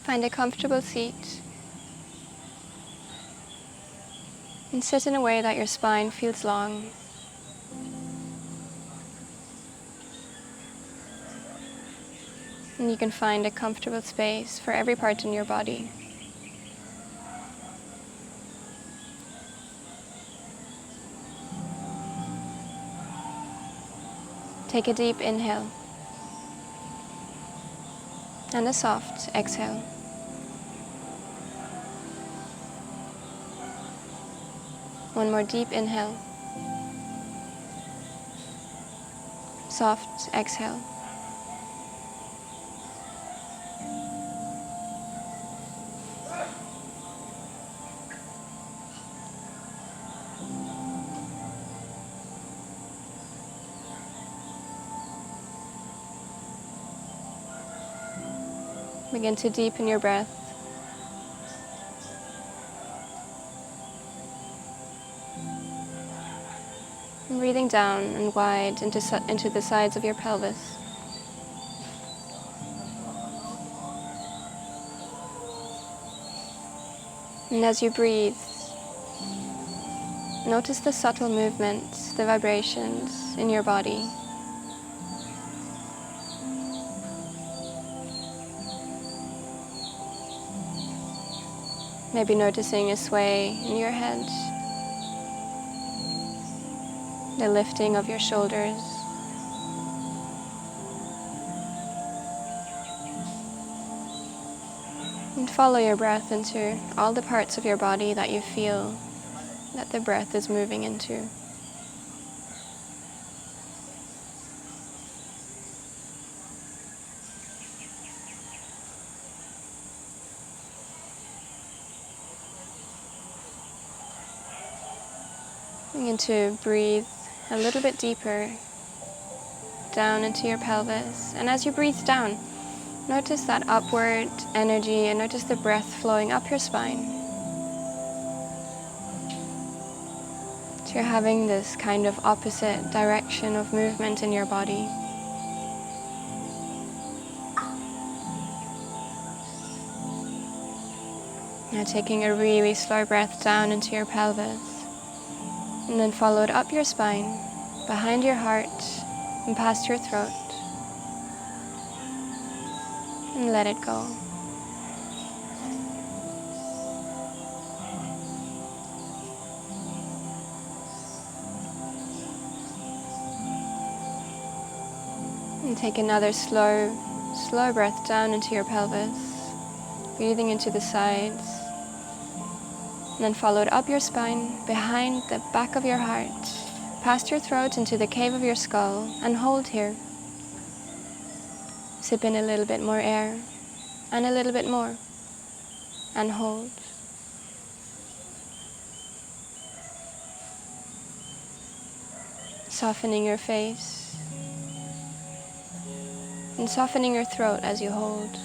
Find a comfortable seat and sit in a way that your spine feels long. And you can find a comfortable space for every part in your body. Take a deep inhale and a soft exhale. One more deep inhale, soft exhale. Begin to deepen your breath. And breathing down and wide into the sides of your pelvis. And as you breathe, notice the subtle movements, the vibrations in your body. Maybe noticing a sway in your head, the lifting of your shoulders, and follow your breath into all the parts of your body that you feel that the breath is moving into. Begin to breathe a little bit deeper down into your pelvis. And as you breathe down, notice that upward energy and notice the breath flowing up your spine. So you're having this kind of opposite direction of movement in your body. Now taking a really slow breath down into your pelvis. And then follow it up your spine, behind your heart, and past your throat. And let it go. And take another slow breath down into your pelvis, breathing into the sides. And then follow it up your spine, behind the back of your heart, past your throat into the cave of your skull, and hold here. Sip in a little bit more air, and a little bit more, and hold. Softening your face, and softening your throat as you hold.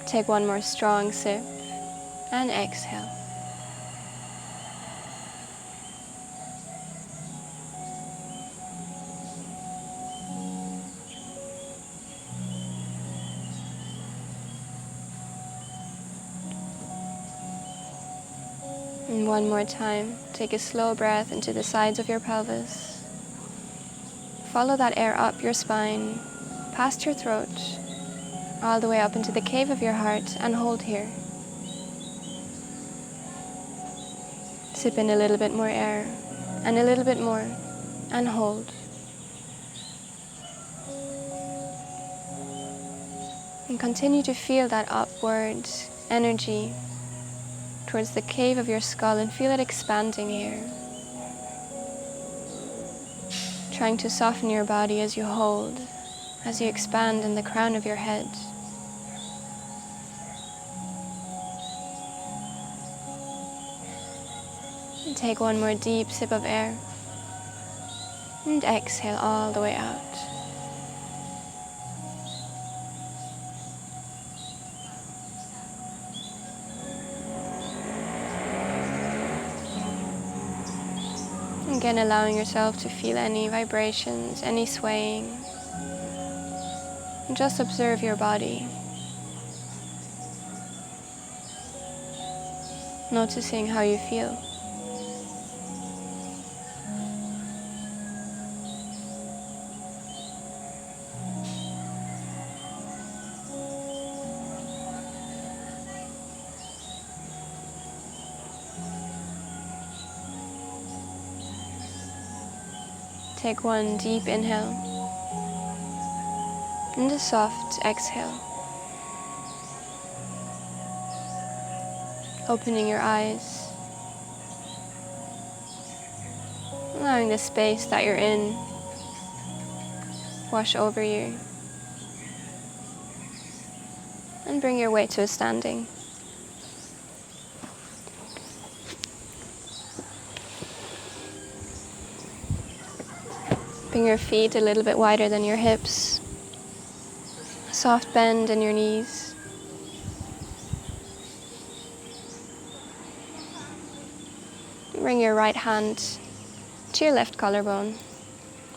Take one more strong sip and exhale. And one more time, take a slow breath into the sides of your pelvis. Follow that air up your spine, past your throat, all the way up into the cave of your heart, and hold here. Sip in a little bit more air, and a little bit more, and hold. And continue to feel that upward energy towards the cave of your skull, and feel it expanding here. Trying to soften your body as you hold, as you expand in the crown of your head. And take one more deep sip of air, and exhale all the way out. Again, allowing yourself to feel any vibrations, any swaying. And just observe your body, noticing how you feel. Take one deep inhale and a soft exhale. Opening your eyes, allowing the space that you're in wash over you, and bring your weight to a standing. Bring your feet a little bit wider than your hips. Soft bend in your knees. Bring your right hand to your left collarbone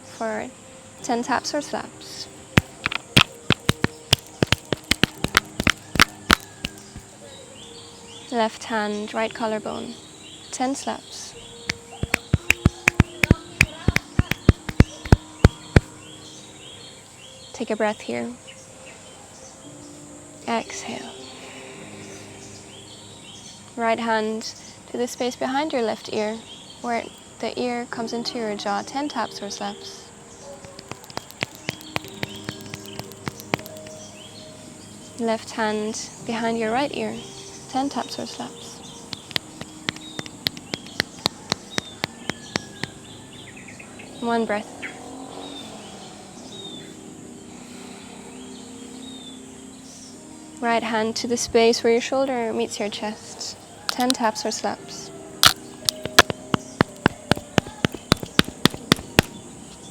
for 10 taps or slaps. Left hand, right collarbone, 10 slaps. Take a breath here. Exhale. Right hand to the space behind your left ear, where the ear comes into your jaw, 10 taps or slaps. Left hand behind your right ear, 10 taps or slaps. One breath. Right hand to the space where your shoulder meets your chest, 10 taps or slaps.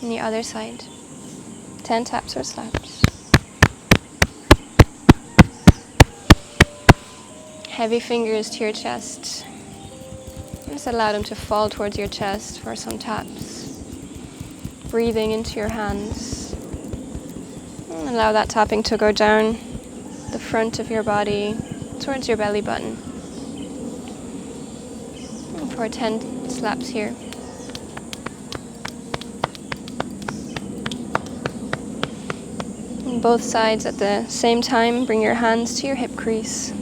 And the other side, 10 taps or slaps. Heavy fingers to your chest. Just allow them to fall towards your chest for some taps. Breathing into your hands. And allow that tapping to go down the front of your body towards your belly button. And for 10 slaps here. On both sides at the same time, bring your hands to your hip crease,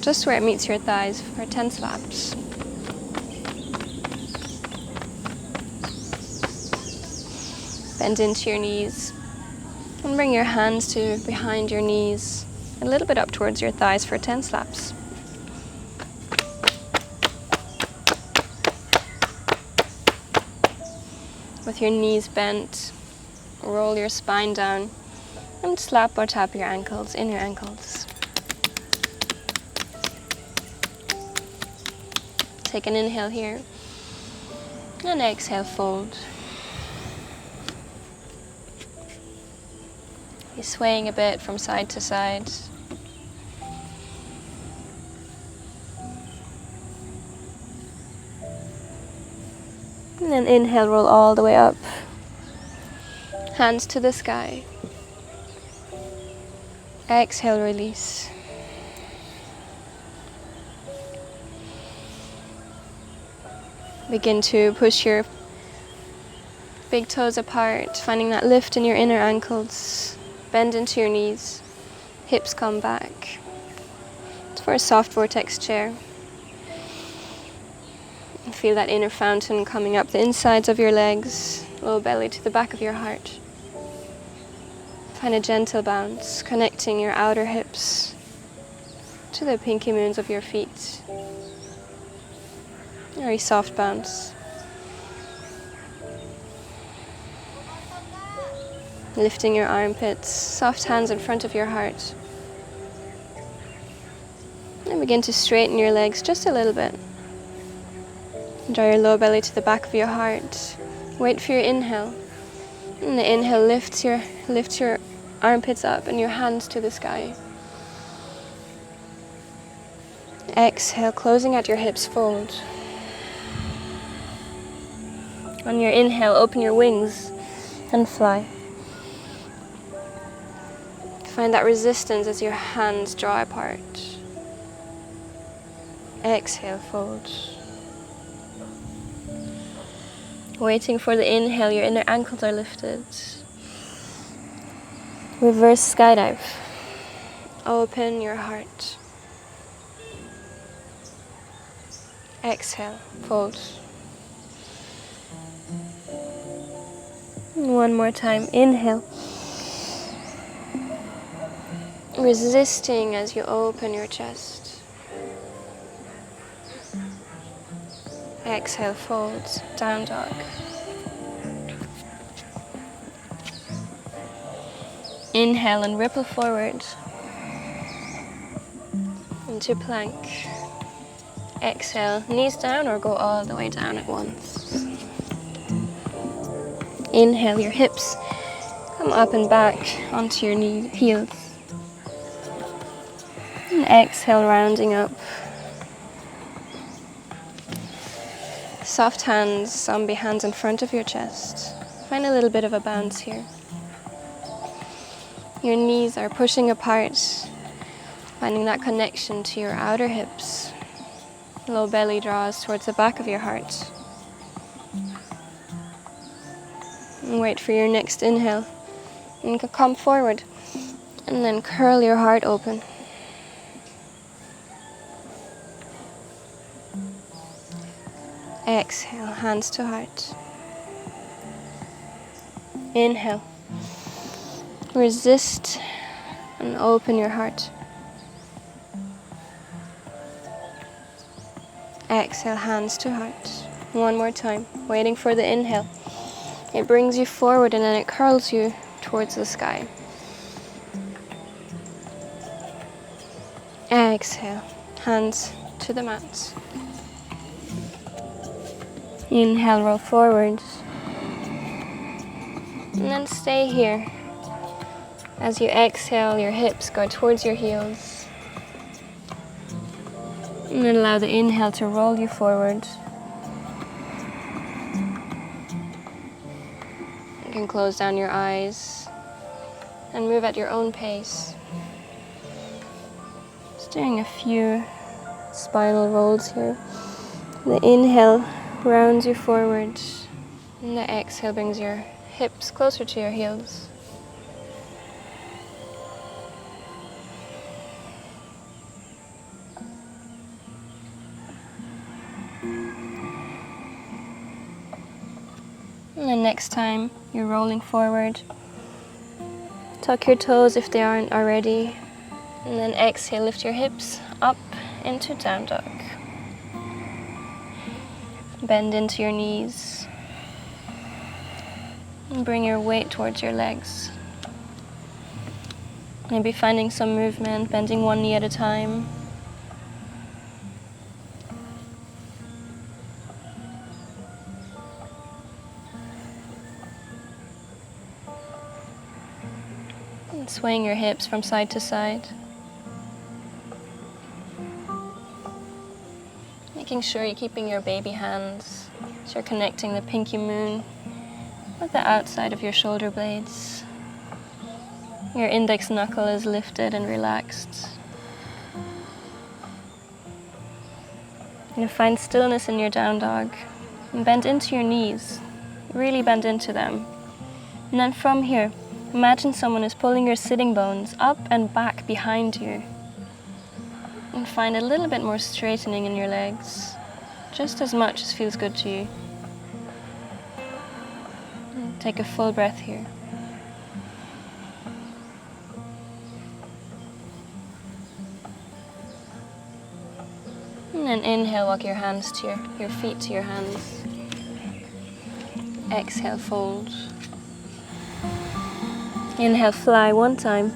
just where it meets your thighs for 10 slaps. Bend into your knees and bring your hands to behind your knees, a little bit up towards your thighs for 10 slaps. With your knees bent, roll your spine down and slap or tap your ankles in your ankles. Take an inhale here and exhale, fold. You're swaying a bit from side to side. And then inhale, roll all the way up. Hands to the sky. Exhale, release. Begin to push your big toes apart, finding that lift in your inner ankles. Bend into your knees. Hips come back. It's for a soft vortex chair. Feel that inner fountain coming up the insides of your legs, low belly to the back of your heart. Find a gentle bounce, connecting your outer hips to the pinky moons of your feet. Very soft bounce. Lifting your armpits, soft hands in front of your heart. And begin to straighten your legs just a little bit. Draw your low belly to the back of your heart. Wait for your inhale. And the inhale lifts your armpits up and your hands to the sky. Exhale, closing at your hips, fold. On your inhale, open your wings and fly. Find that resistance as your hands draw apart. Exhale, fold. Waiting for the inhale, your inner ankles are lifted. Reverse skydive. Open your heart. Exhale, fold. One more time, inhale. Resisting as you open your chest. Exhale, fold, down dog. Inhale and ripple forward into plank. Exhale, knees down or go all the way down at once. Inhale, your hips come up and back onto your heels. And exhale, rounding up. Soft hands, zombie hands in front of your chest. Find a little bit of a bounce here. Your knees are pushing apart, finding that connection to your outer hips. Low belly draws towards the back of your heart. And wait for your next inhale. And come forward. And then curl your heart open. Exhale, hands to heart. Inhale. Resist and open your heart. Exhale, hands to heart. One more time, waiting for the inhale. It brings you forward and then it curls you towards the sky. Exhale, hands to the mat. Inhale, roll forward. And then stay here. As you exhale, your hips go towards your heels. And then allow the inhale to roll you forward. You can close down your eyes and move at your own pace. Just doing a few spinal rolls here. The inhale rounds you forward, and the exhale brings your hips closer to your heels. And then next time you're rolling forward, tuck your toes if they aren't already, and then exhale, lift your hips up into down dog. Bend into your knees and bring your weight towards your legs. Maybe finding some movement, bending one knee at a time. And swaying your hips from side to side. Making sure you're keeping your baby hands, so you're connecting the pinky moon with the outside of your shoulder blades. Your index knuckle is lifted and relaxed. And find stillness in your down dog. And bend into your knees. Really bend into them. And then from here, imagine someone is pulling your sitting bones up and back behind you. And find a little bit more straightening in your legs, just as much as feels good to you. And take a full breath here. And then inhale, walk your hands to your feet to your hands. Exhale, fold. Inhale, fly one time.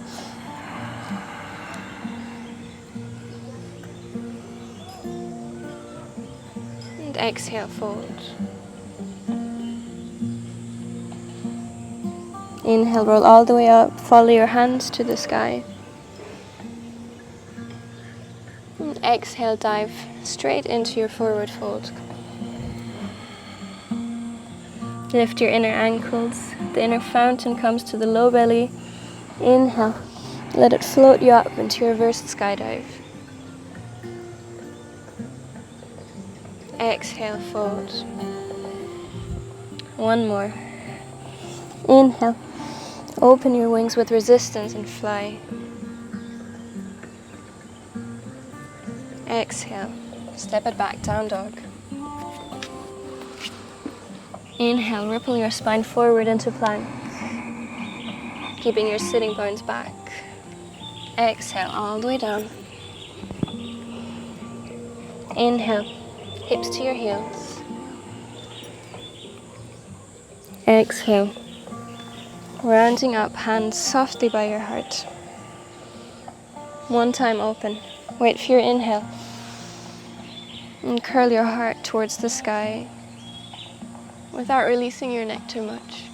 Exhale, fold. Inhale, roll all the way up. Follow your hands to the sky. And exhale, dive straight into your forward fold. Lift your inner ankles. The inner fountain comes to the low belly. Inhale. Let it float you up into your reverse skydive. Exhale, fold. One more. Inhale. Open your wings with resistance and fly. Exhale. Step it back, down dog. Inhale, ripple your spine forward into plank, keeping your sitting bones back. Exhale, all the way down. Inhale, hips to your heels. Exhale, rounding up, hands softly by your heart. One time open. Wait for your inhale. And curl your heart towards the sky without releasing your neck too much.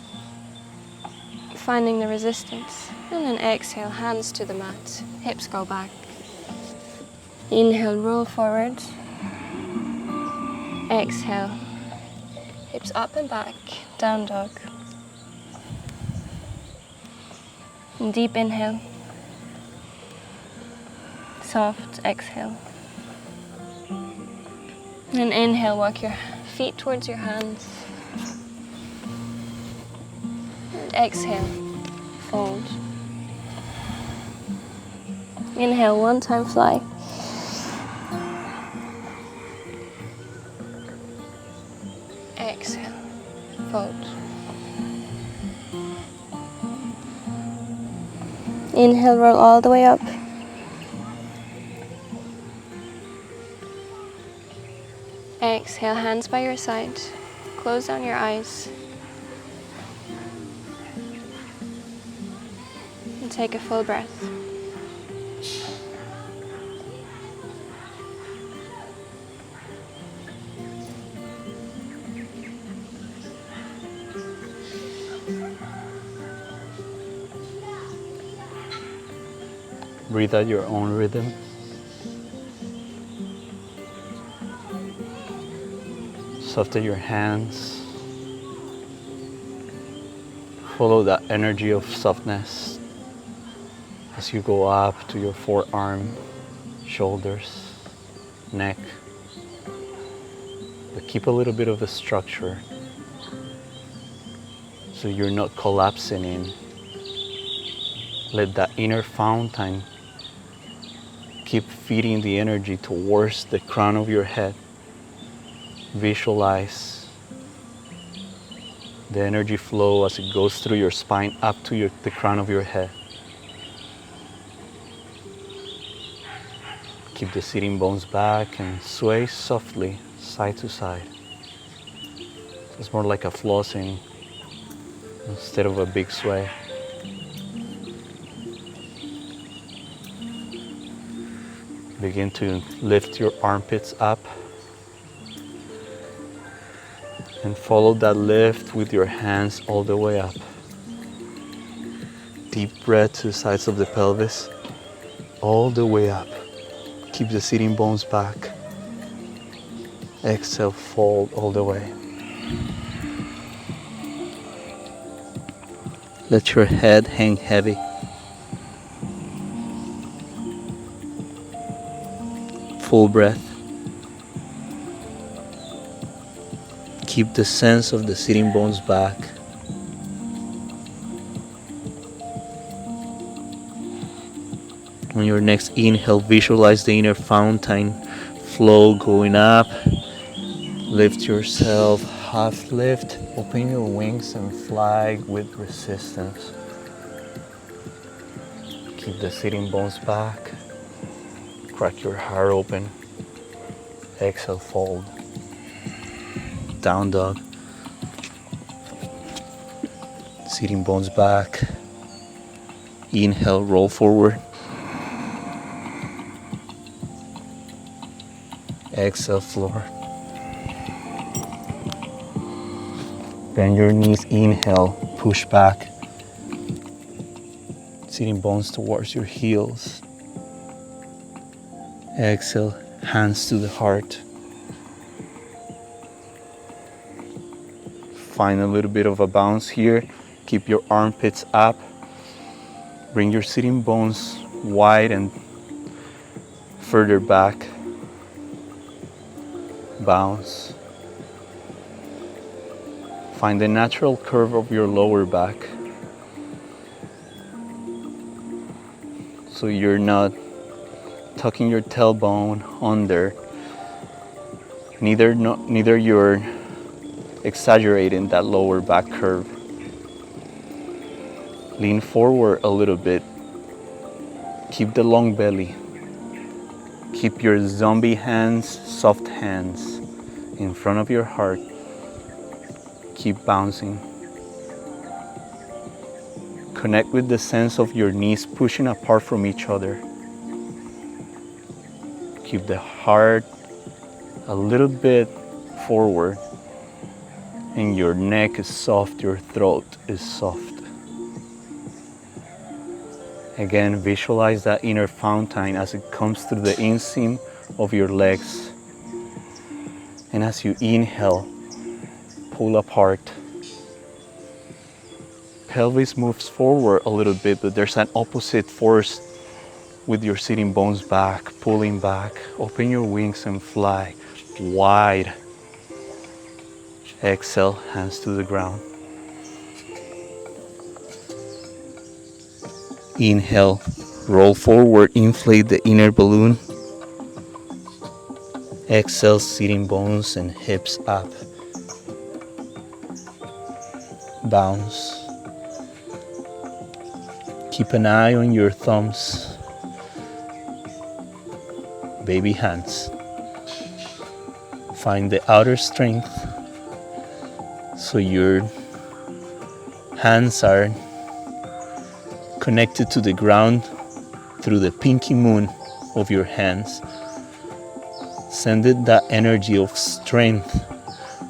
Finding the resistance. And then exhale, hands to the mat. Hips go back. Inhale, roll forward. Exhale. Hips up and back. Down dog. And deep inhale. Soft exhale. And inhale, walk your feet towards your hands. And exhale, fold. Inhale, one time fly. Exhale, fold. Inhale, roll all the way up. Exhale, hands by your side. Close down your eyes. And take a full breath. Breathe at your own rhythm. Soften your hands. Follow that energy of softness as you go up to your forearm, shoulders, neck. But keep a little bit of a structure so you're not collapsing in. Let that inner fountain keep feeding the energy towards the crown of your head. Visualize the energy flow as it goes through your spine up to the crown of your head. Keep the sitting bones back and sway softly side to side. So it's more like a flossing instead of a big sway. Begin to lift your armpits up and follow that lift with your hands all the way up. Deep breath to the sides of the pelvis, all the way up. Keep the sitting bones back. Exhale, fold all the way. Let your head hang heavy. Full breath. Keep the sense of the sitting bones back. On your next inhale, visualize the inner fountain flow going up. Lift yourself, half lift, open your wings and fly with resistance. Keep the sitting bones back. Crack your heart open. Exhale, fold. Down dog. Sitting bones back. Inhale, roll forward. Exhale, floor. Bend your knees, inhale, push back. Sitting bones towards your heels. Exhale, hands to the heart. Find a little bit of a bounce here. Keep your armpits up. Bring your sitting bones wide and further back. Bounce. Find the natural curve of your lower back, so you're not tucking your tailbone under. Neither you're exaggerating that lower back curve. Lean forward a little bit. Keep the long belly. Keep your zombie hands, soft hands, in front of your heart. Keep bouncing. Connect with the sense of your knees pushing apart from each other. Keep the heart a little bit forward, and your neck is soft, your throat is soft. Again, visualize that inner fountain as it comes through the inseam of your legs. And as you inhale, pull apart. Pelvis moves forward a little bit, but there's an opposite force with your sitting bones back, pulling back. Open your wings and fly wide. Exhale, hands to the ground. Inhale, roll forward, inflate the inner balloon. Exhale, sitting bones and hips up. Bounce. Keep an eye on your thumbs. Baby hands. Find the outer strength so your hands are connected to the ground through the pinky moon of your hands. Send it that energy of strength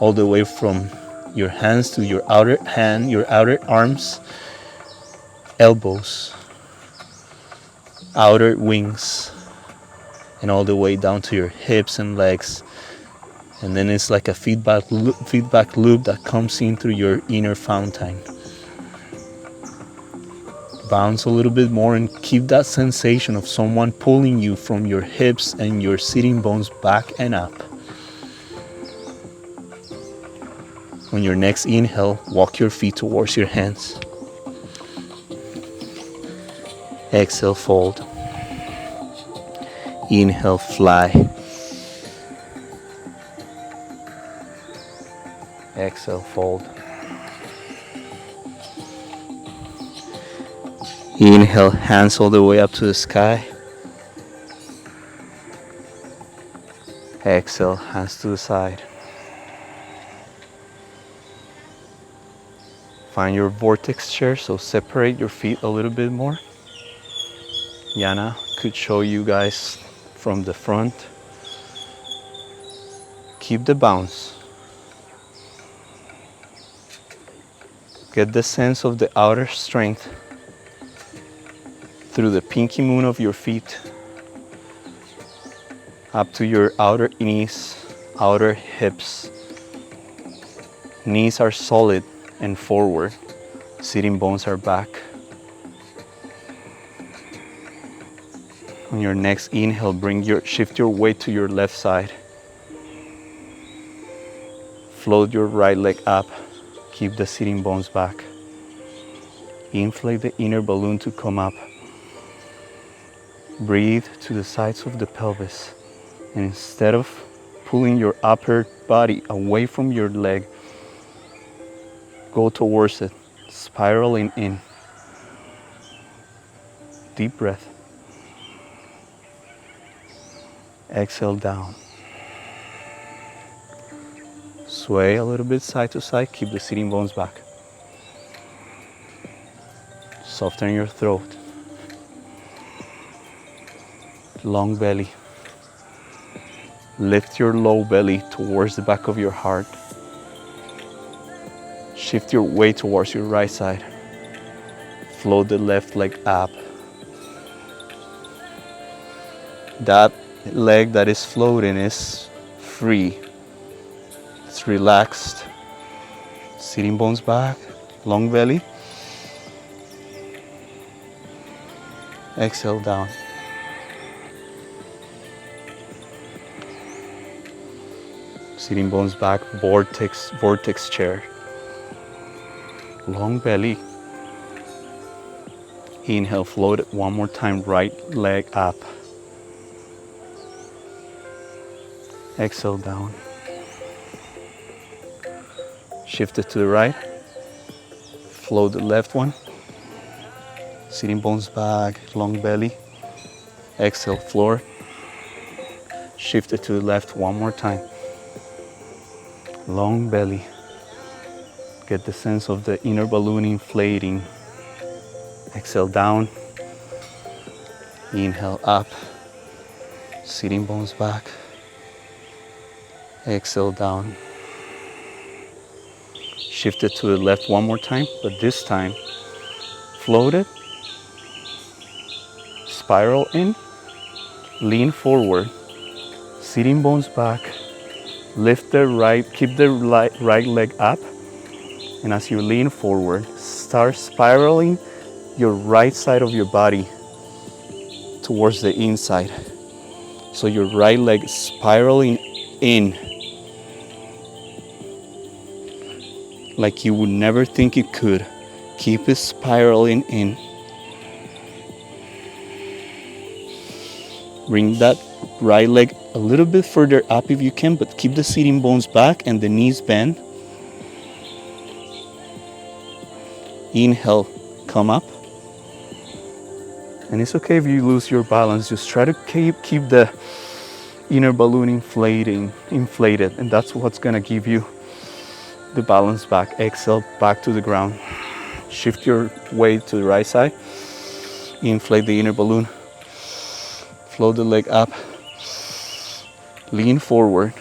all the way from your hands to your outer hand, your outer arms, elbows, outer wings, and all the way down to your hips and legs. And then it's like a feedback loop that comes in through your inner fountain. Bounce a little bit more and keep that sensation of someone pulling you from your hips and your sitting bones back and up. On your next inhale, walk your feet towards your hands. Exhale, fold. Inhale, fly. Exhale, fold. Inhale, hands all the way up to the sky. Exhale, hands to the side. Find your vortex chair, so separate your feet a little bit more. Jana could show you guys from the front. Keep the bounce. Get the sense of the outer strength through the pinky moon of your feet up to your outer knees, outer hips. Knees are solid and forward. Sitting bones are back. On your next inhale, shift your weight to your left side. Float your right leg up. Keep the sitting bones back. Inflate the inner balloon to come up. Breathe to the sides of the pelvis. And instead of pulling your upper body away from your leg, go towards it, spiraling in. Deep breath. Exhale down. Sway a little bit side to side, keep the sitting bones back. Soften your throat. Long belly. Lift your low belly towards the back of your heart. Shift your weight towards your right side. Float the left leg up. That leg that is floating is free. It's relaxed. Sitting bones back, long belly. Exhale down. Sitting bones back, vortex chair. Long belly. Inhale, float it one more time, right leg up. Exhale down. Shift it to the right. Float the left one. Sitting bones back, long belly. Exhale, floor. Shift it to the left one more time. Long belly. Get the sense of the inner balloon inflating. Exhale down. Inhale up. Sitting bones back. Exhale down. Shift it to the left one more time, but this time float it. Spiral in. Lean forward. Sitting bones back. Lift the right, keep the right leg up. And as you lean forward, start spiraling your right side of your body towards the inside. So your right leg spiraling in like you would never think it could. Keep it spiraling in. Bring that right leg a little bit further up if you can, but keep the sitting bones back and the knees bent. Inhale, come up. And it's okay if you lose your balance. Just try to keep the inner balloon inflated, and that's what's gonna give you the balance back. Exhale, back to the ground. Shift your weight to the right side. Inflate the inner balloon. Float the leg up. Lean forward.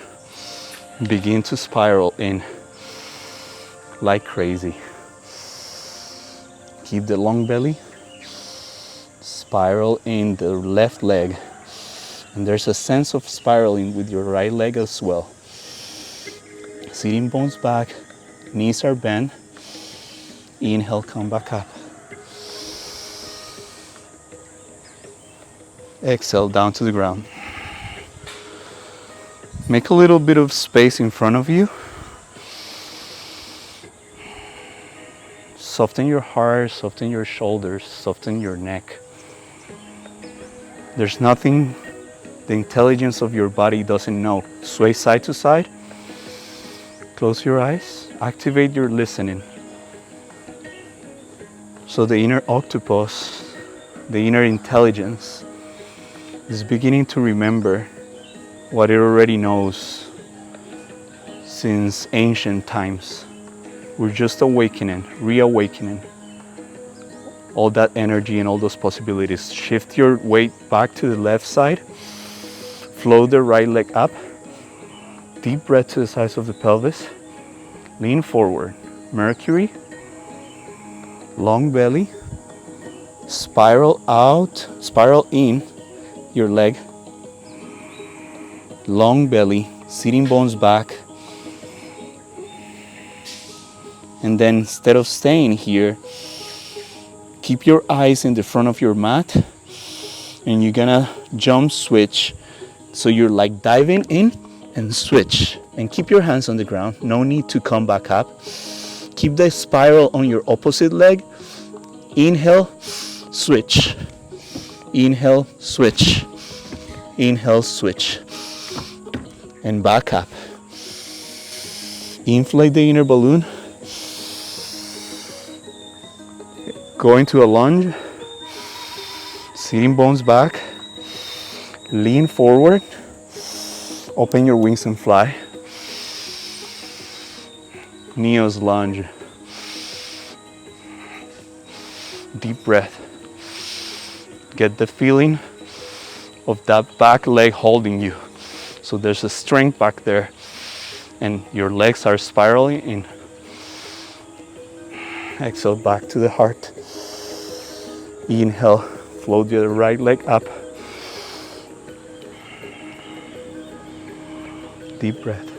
Begin to spiral in like crazy. Keep the long belly. Spiral in the left leg. And there's a sense of spiraling with your right leg as well. Sitting bones back. Knees are bent. Inhale, come back up. Exhale, down to the ground. Make a little bit of space in front of you. Soften your heart, soften your shoulders, soften your neck. There's nothing the intelligence of your body doesn't know. Sway side to side. Close your eyes. Activate your listening. So the inner octopus, the inner intelligence, is beginning to remember what it already knows since ancient times. We're just awakening, reawakening all that energy and all those possibilities. Shift your weight back to the left side. Float the right leg up. Deep breath to the sides of the pelvis. Lean forward. Mercury. Long belly. Spiral out, spiral in your leg. Long belly, sitting bones back. And then instead of staying here, keep your eyes in the front of your mat, and you're gonna jump switch. So you're like diving in and switch, and keep your hands on the ground. No need to come back up. Keep the spiral on your opposite leg. Inhale, switch. Inhale, switch. Inhale, switch. And back up. Inflate the inner balloon. Go into a lunge. Sitting bones back. Lean forward. Open your wings and fly. Neo's lunge. Deep breath. Get the feeling of that back leg holding you. So there's a strength back there, and your legs are spiraling in. Exhale, back to the heart. Inhale, float your right leg up. Deep breath.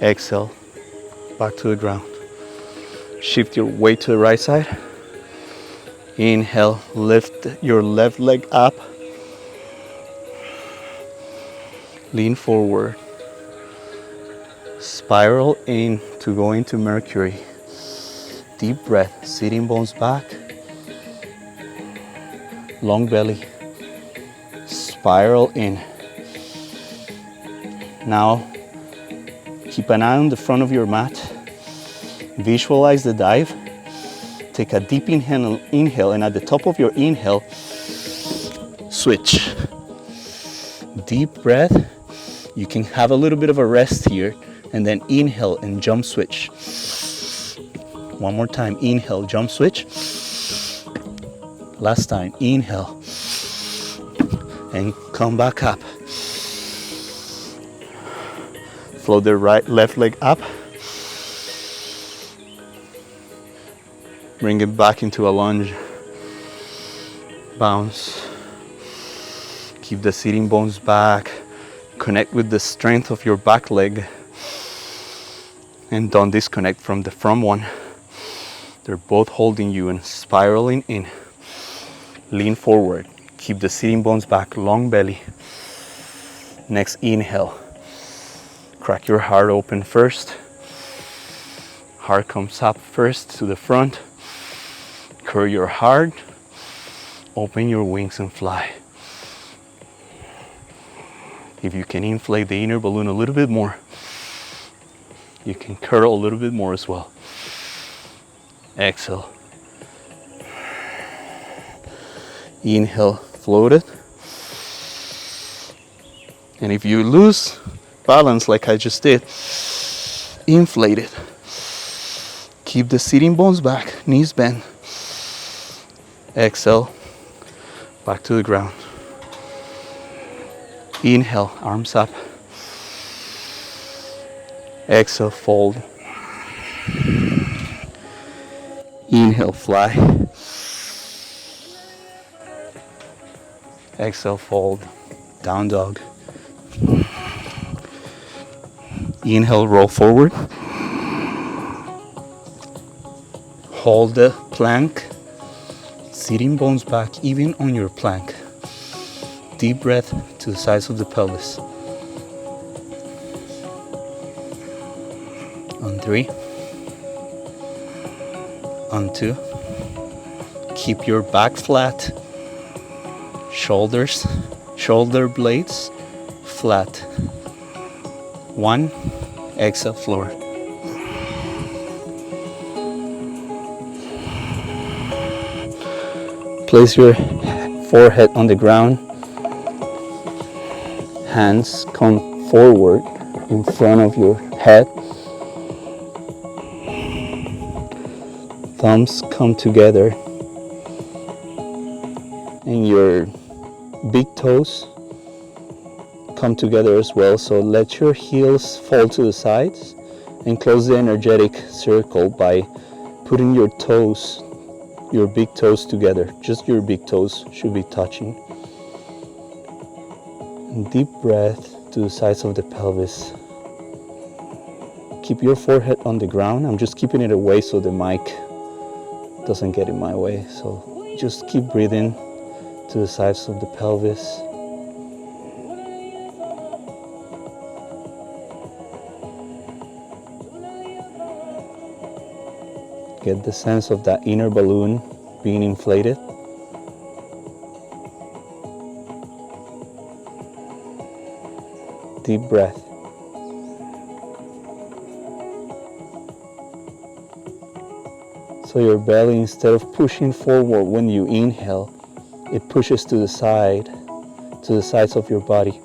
Exhale, back to the ground. Shift your weight to the right side. Inhale, lift your left leg up. Lean forward. Spiral in to go into Mercury. Deep breath, sitting bones back. Long belly. Spiral in. Now, keep an eye on the front of your mat. Visualize the dive. Take a deep inhale, and at the top of your inhale, switch. Deep breath. You can have a little bit of a rest here, and then inhale and jump switch. One more time, inhale, jump switch. Last time, inhale, and come back up. Float the left leg up. Bring it back into a lunge. Bounce. Keep the sitting bones back. Connect with the strength of your back leg. And don't disconnect from the front one. They're both holding you and spiraling in. Lean forward. Keep the sitting bones back. Long belly. Next inhale. Crack your heart open first. Heart comes up first to the front. Curl your heart, open your wings and fly. If you can inflate the inner balloon a little bit more, you can curl a little bit more as well. Exhale. Inhale, float it. And if you lose balance like I just did, inflate it. Keep the sitting bones back, knees bent. Exhale, back to the ground. Inhale, arms up. Exhale, fold. Inhale, fly. Exhale, fold. Down dog. Inhale, roll forward. Hold the plank. Sitting bones back even on your plank. Deep breath to the sides of the pelvis. On 3. On 2. Keep your back flat. Shoulders, shoulder blades flat. 1. Exhale, floor. Place your forehead on the ground. Hands come forward in front of your head. Thumbs come together. And your big toes come together as well. So let your heels fall to the sides and close the energetic circle by putting your toes, your big toes together. Just your big toes should be touching. And deep breath to the sides of the pelvis. Keep your forehead on the ground. I'm just keeping it away so the mic doesn't get in my way. So just keep breathing to the sides of the pelvis. Get the sense of that inner balloon being inflated. Deep breath. So your belly, instead of pushing forward when you inhale, it pushes to the sides of your body.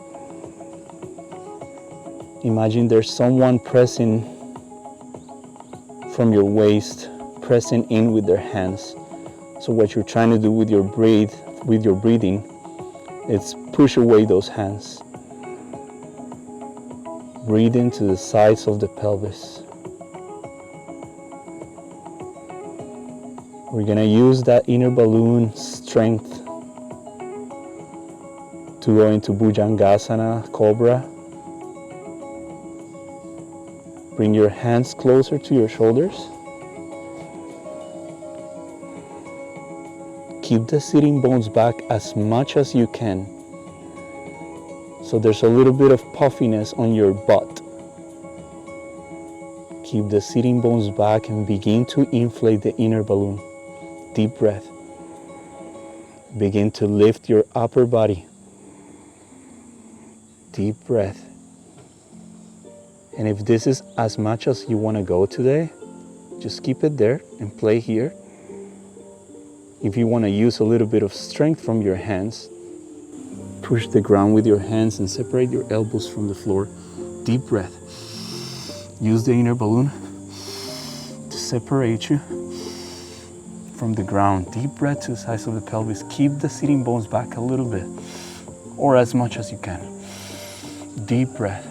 Imagine there's someone pressing from your waist, pressing in with their hands. So what you're trying to do with your breathing, is push away those hands. Breathe into the sides of the pelvis. We're gonna use that inner balloon strength to go into Bhujangasana, Cobra. Bring your hands closer to your shoulders. Keep the sitting bones back as much as you can. So there's a little bit of puffiness on your butt. Keep the sitting bones back and begin to inflate the inner balloon. Deep breath. Begin to lift your upper body. Deep breath. And if this is as much as you want to go today, just keep it there and play here. If you want to use a little bit of strength from your hands, push the ground with your hands and separate your elbows from the floor. Deep breath. Use the inner balloon to separate you from the ground. Deep breath to the sides of the pelvis. Keep the sitting bones back a little bit or as much as you can. Deep breath.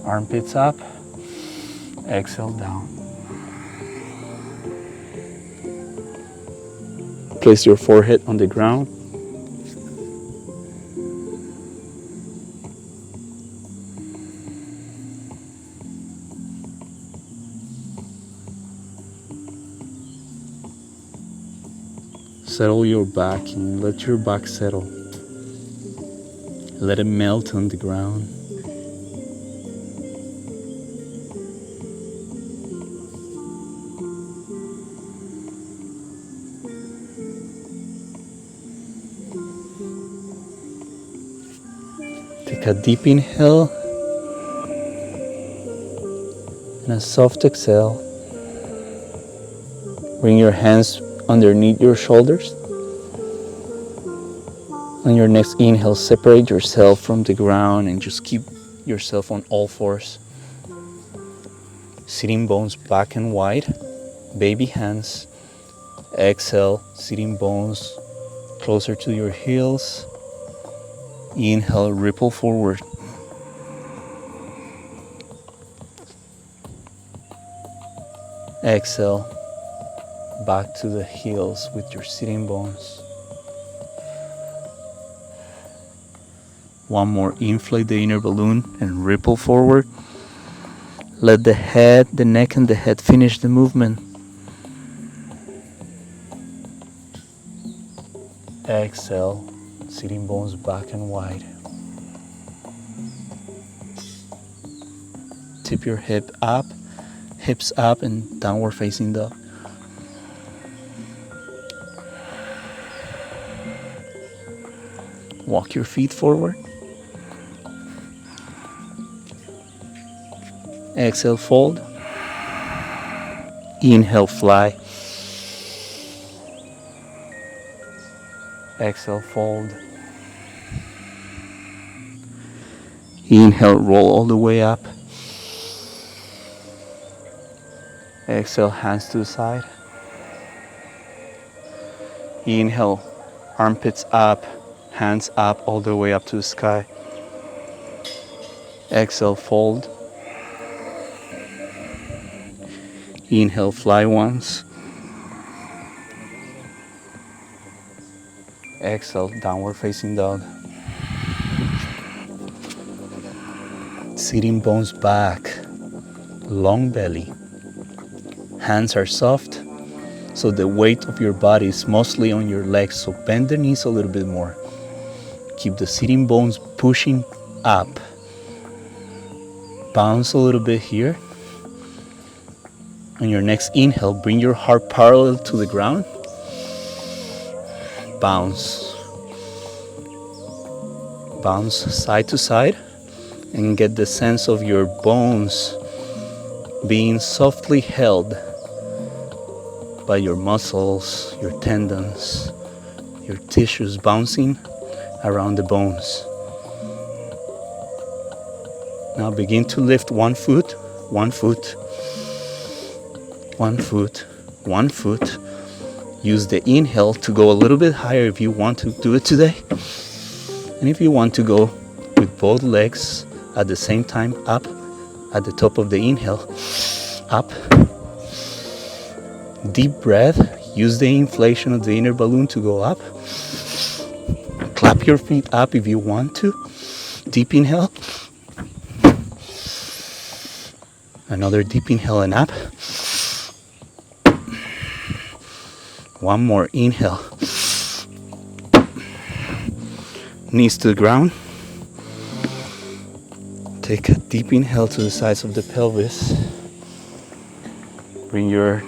Armpits up. Exhale down. Place your forehead on the ground. Settle your back and let your back settle. Let it melt on the ground. Take a deep inhale and a soft exhale. Bring your hands underneath your shoulders. On your next inhale, separate yourself from the ground and just keep yourself on all fours. Sitting bones back and wide. Baby hands. Exhale, sitting bones closer to your heels. Inhale, ripple forward. Exhale, back to the heels with your sitting bones. One more, inflate the inner balloon and ripple forward. Let the head, the neck and the head finish the movement. Exhale, sitting bones back and wide. Tip your hips up and downward facing dog. Walk your feet forward. Exhale, fold. Inhale, fly. Exhale, fold. Inhale, roll all the way up. Exhale, hands to the side. Inhale, armpits up, hands up all the way up to the sky. Exhale, fold. Inhale, fly once. Exhale, downward facing dog. Sitting bones back, long belly. Hands are soft, so the weight of your body is mostly on your legs, so bend the knees a little bit more. Keep the sitting bones pushing up. Bounce a little bit here. On your next inhale, bring your heart parallel to the ground. Bounce. Bounce side to side and get the sense of your bones being softly held by your muscles, your tendons, your tissues bouncing around the bones. Now begin to lift one foot, one foot, one foot, one foot. Use the inhale to go a little bit higher if you want to do it today. And if you want to go with both legs at the same time, up at the top of the inhale, up. Deep breath. Use the inflation of the inner balloon to go up. Clap your feet up if you want to. Deep inhale. Another deep inhale and up. One more inhale. Knees to the ground. Take a deep inhale to the sides of the pelvis. Bring your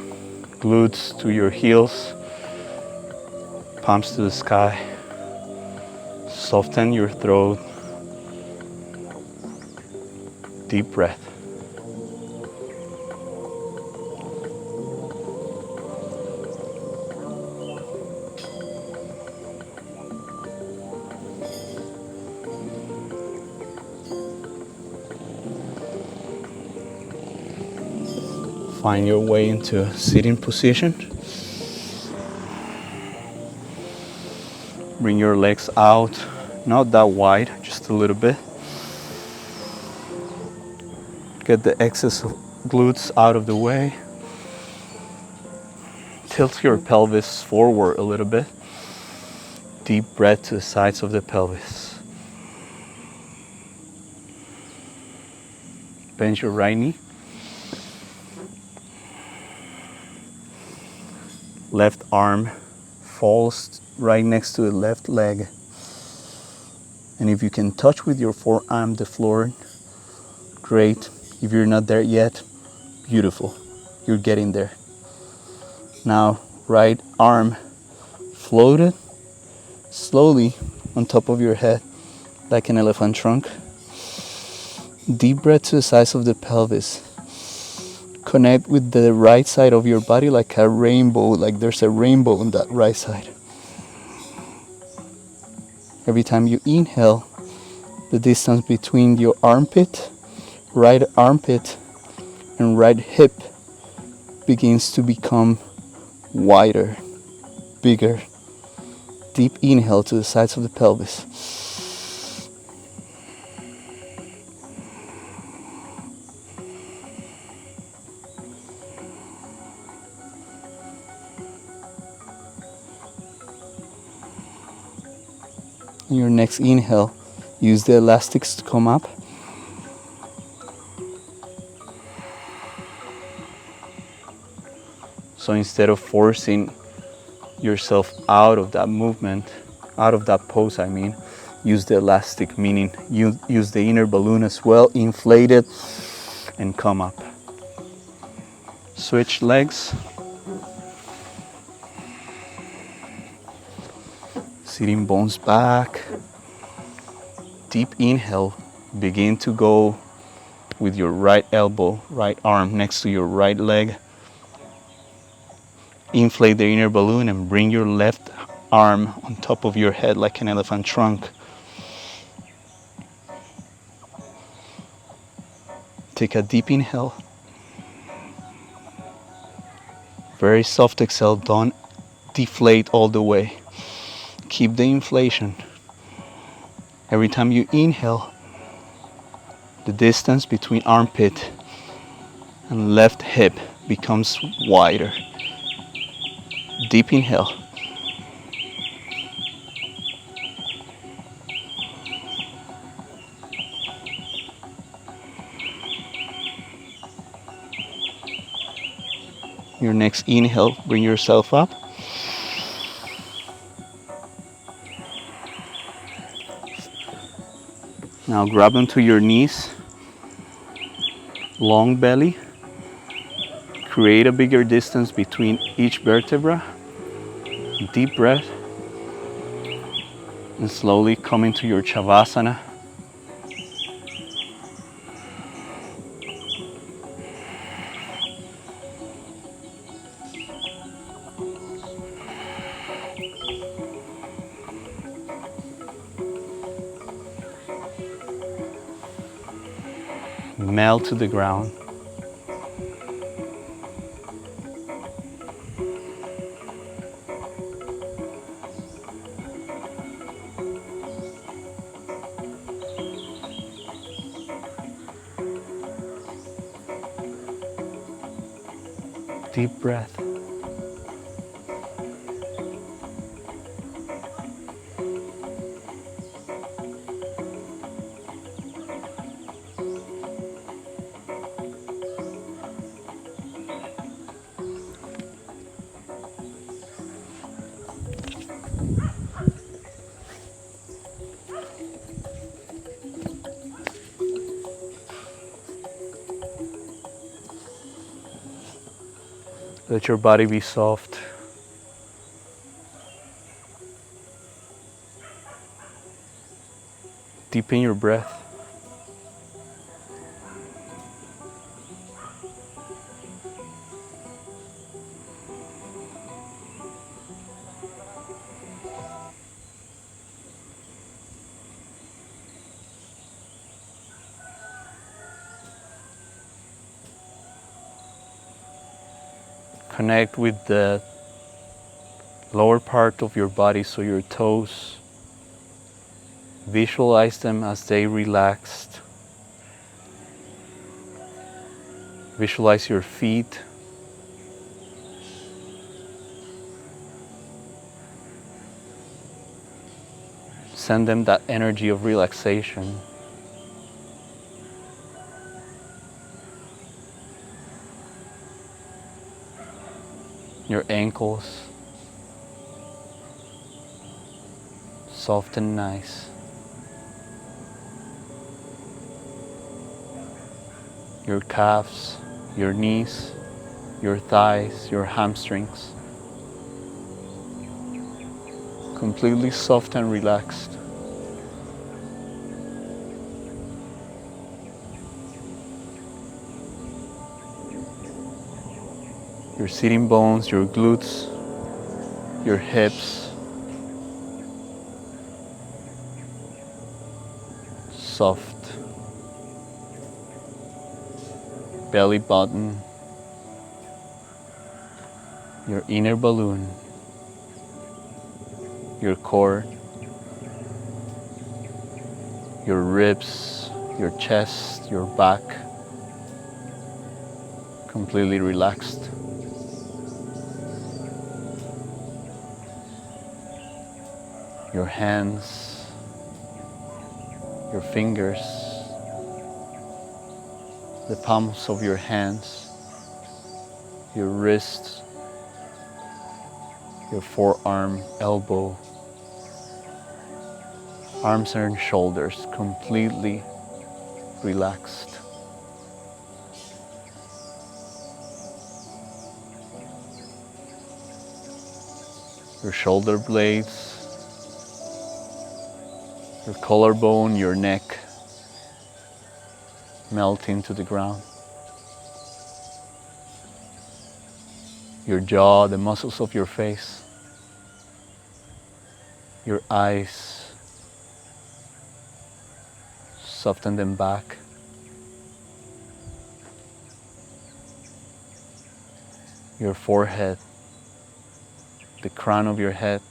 glutes to your heels, palms to the sky. Soften your throat. Deep breath. Find your way into a sitting position. Bring your legs out, not that wide, just a little bit. Get the excess of glutes out of the way. Tilt your pelvis forward a little bit. Deep breath to the sides of the pelvis. Bend your right knee. Left arm falls right next to the left leg. And if you can touch with your forearm the floor, great. If you're not there yet, beautiful. You're getting there. Now, right arm floated slowly on top of your head like an elephant trunk. Deep breath to the sides of the pelvis. Connect with the right side of your body like a rainbow, like there's a rainbow on that right side. Every time you inhale, the distance between your armpit, right armpit, and right hip begins to become wider, bigger. Deep inhale to the sides of the pelvis. In your next inhale, use the elastics to come up. So instead of forcing yourself out of that movement, out of that pose, use the elastic, meaning you use the inner balloon as well, inflate it, and come up. Switch legs. Sitting bones back. Deep inhale. Begin to go with your right elbow, right arm next to your right leg. Inflate the inner balloon and bring your left arm on top of your head like an elephant trunk. Take a deep inhale. Very soft exhale. Don't deflate all the way. Keep the inflation. Every time you inhale, the distance between armpit and left hip becomes wider. Deep inhale. Your next inhale, bring yourself up. Now grab onto your knees, long belly. Create a bigger distance between each vertebra. Deep breath. And slowly come into your Shavasana. Melt to the ground. Deep breath. Let your body be soft. Deepen your breath. Connect with the lower part of your body, so your toes. Visualize them as they relaxed. Visualize your feet. Send them that energy of relaxation. Your ankles, soft and nice. Your calves, your knees, your thighs, your hamstrings, completely soft and relaxed. Your sitting bones, your glutes, your hips, soft. Belly button, your inner balloon, your core, your ribs, your chest, your back, completely relaxed. Your hands, your fingers, the palms of your hands, your wrists, your forearm, elbow, arms and shoulders completely relaxed. Your shoulder blades, your collarbone, your neck melting to the ground. Your jaw, the muscles of your face, your eyes, soften them back. Your forehead, the crown of your head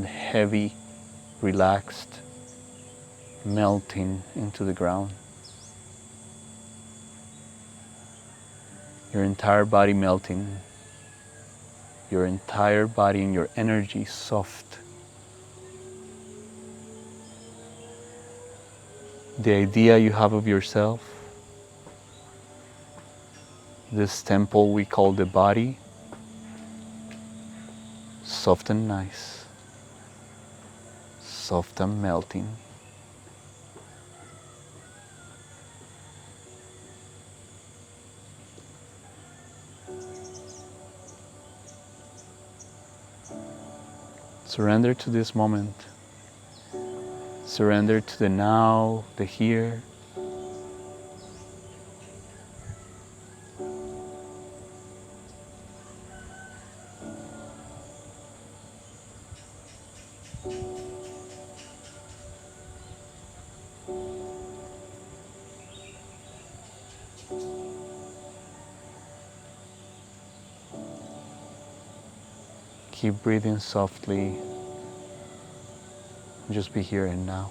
heavy, relaxed, melting into the ground. Your entire body melting, your entire body and your energy soft. The idea you have of yourself, this temple we call the body, soft and nice, soft and melting. Surrender to this moment. Surrender to the now, the here. Keep breathing softly. Just be here and now.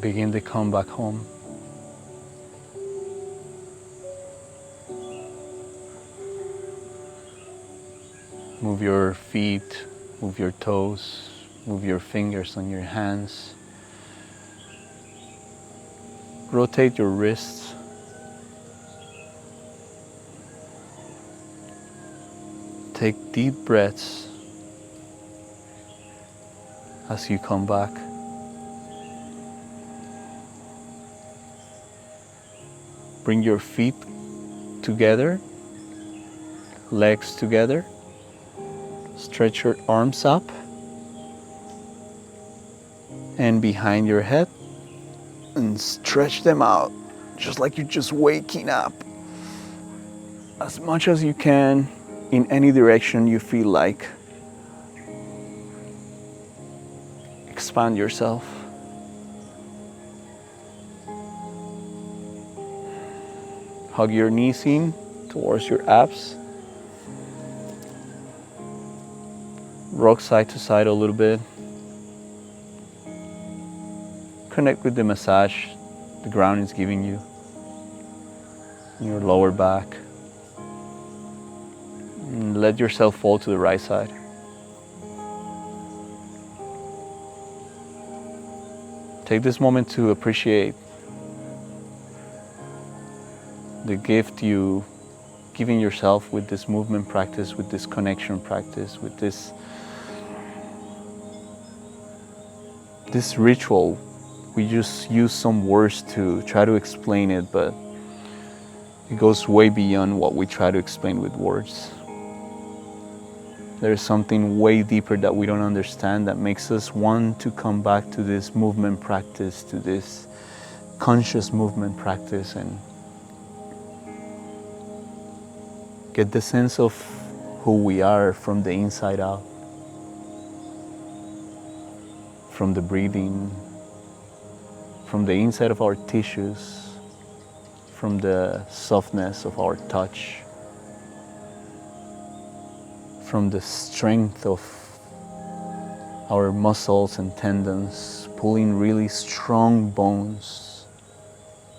begin to come back home. Move your feet, move your toes, move your fingers on your hands. Rotate your wrists. Take deep breaths as you come back. Bring your feet together, legs together. Stretch your arms up and behind your head and stretch them out just like you're just waking up. As much as you can in any direction you feel like. Expand yourself. Hug your knees in towards your abs. Rock side to side a little bit. Connect with the massage the ground is giving you in your lower back. And let yourself fall to the right side. Take this moment to appreciate the gift you giving yourself with this movement practice, with this connection practice, with this ritual. We just use some words to try to explain it, but it goes way beyond what we try to explain with words. There's something way deeper that we don't understand that makes us want to come back to this movement practice, to this conscious movement practice, and get the sense of who we are from the inside out. From the breathing, from the inside of our tissues, from the softness of our touch, from the strength of our muscles and tendons, pulling really strong bones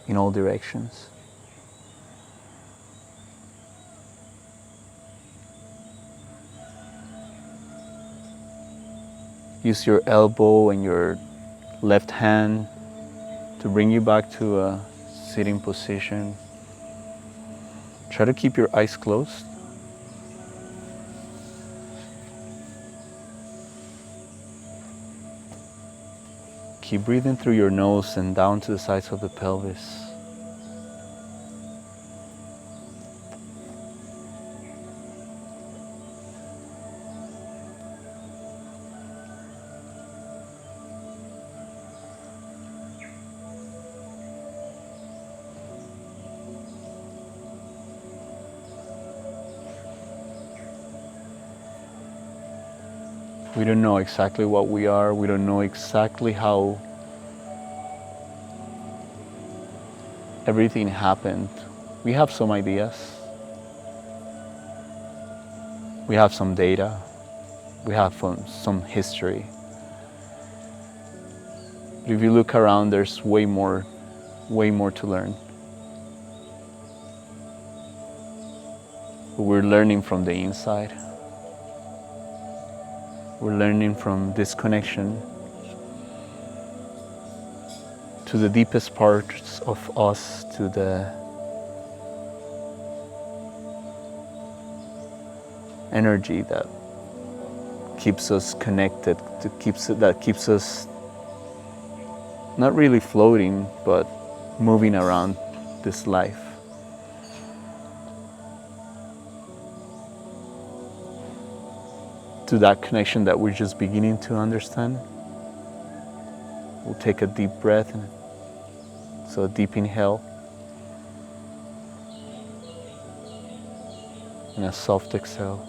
in all directions. Use your elbow and your left hand to bring you back to a sitting position. Try to keep your eyes closed. Keep breathing through your nose and down to the sides of the pelvis. We don't know exactly what we are. We don't know exactly how everything happened. We have some ideas. We have some data. We have some history. But if you look around, there's way more to learn. But we're learning from the inside. We're learning from this connection to the deepest parts of us, to the energy that keeps us connected, that keeps us not really floating, but moving around this life. To that connection that we're just beginning to understand. We'll take a deep breath, so a deep inhale and a soft exhale.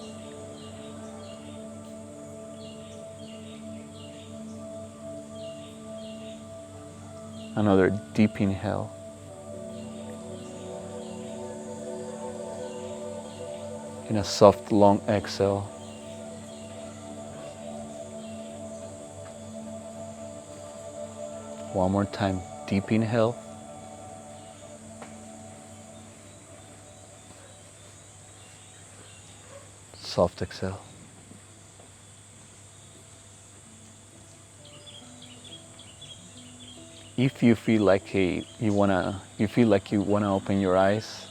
Another deep inhale. And a soft long exhale. One more time, deep inhale. Soft exhale. If you feel like you wanna open your eyes,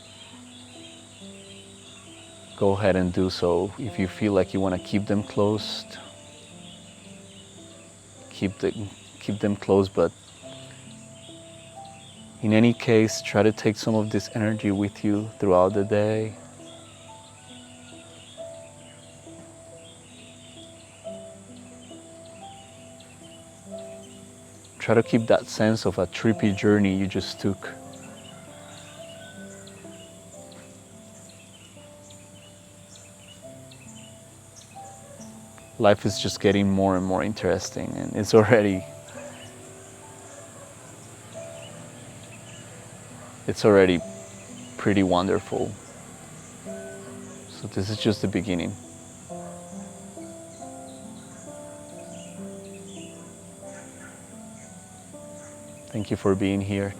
go ahead and do so. If you feel like you wanna keep them closed, keep them closed. But in any case, try to take some of this energy with you throughout the day. Try to keep that sense of a trippy journey you just took. Life is just getting more and more interesting, and it's already pretty wonderful. So this is just the beginning. Thank you for being here.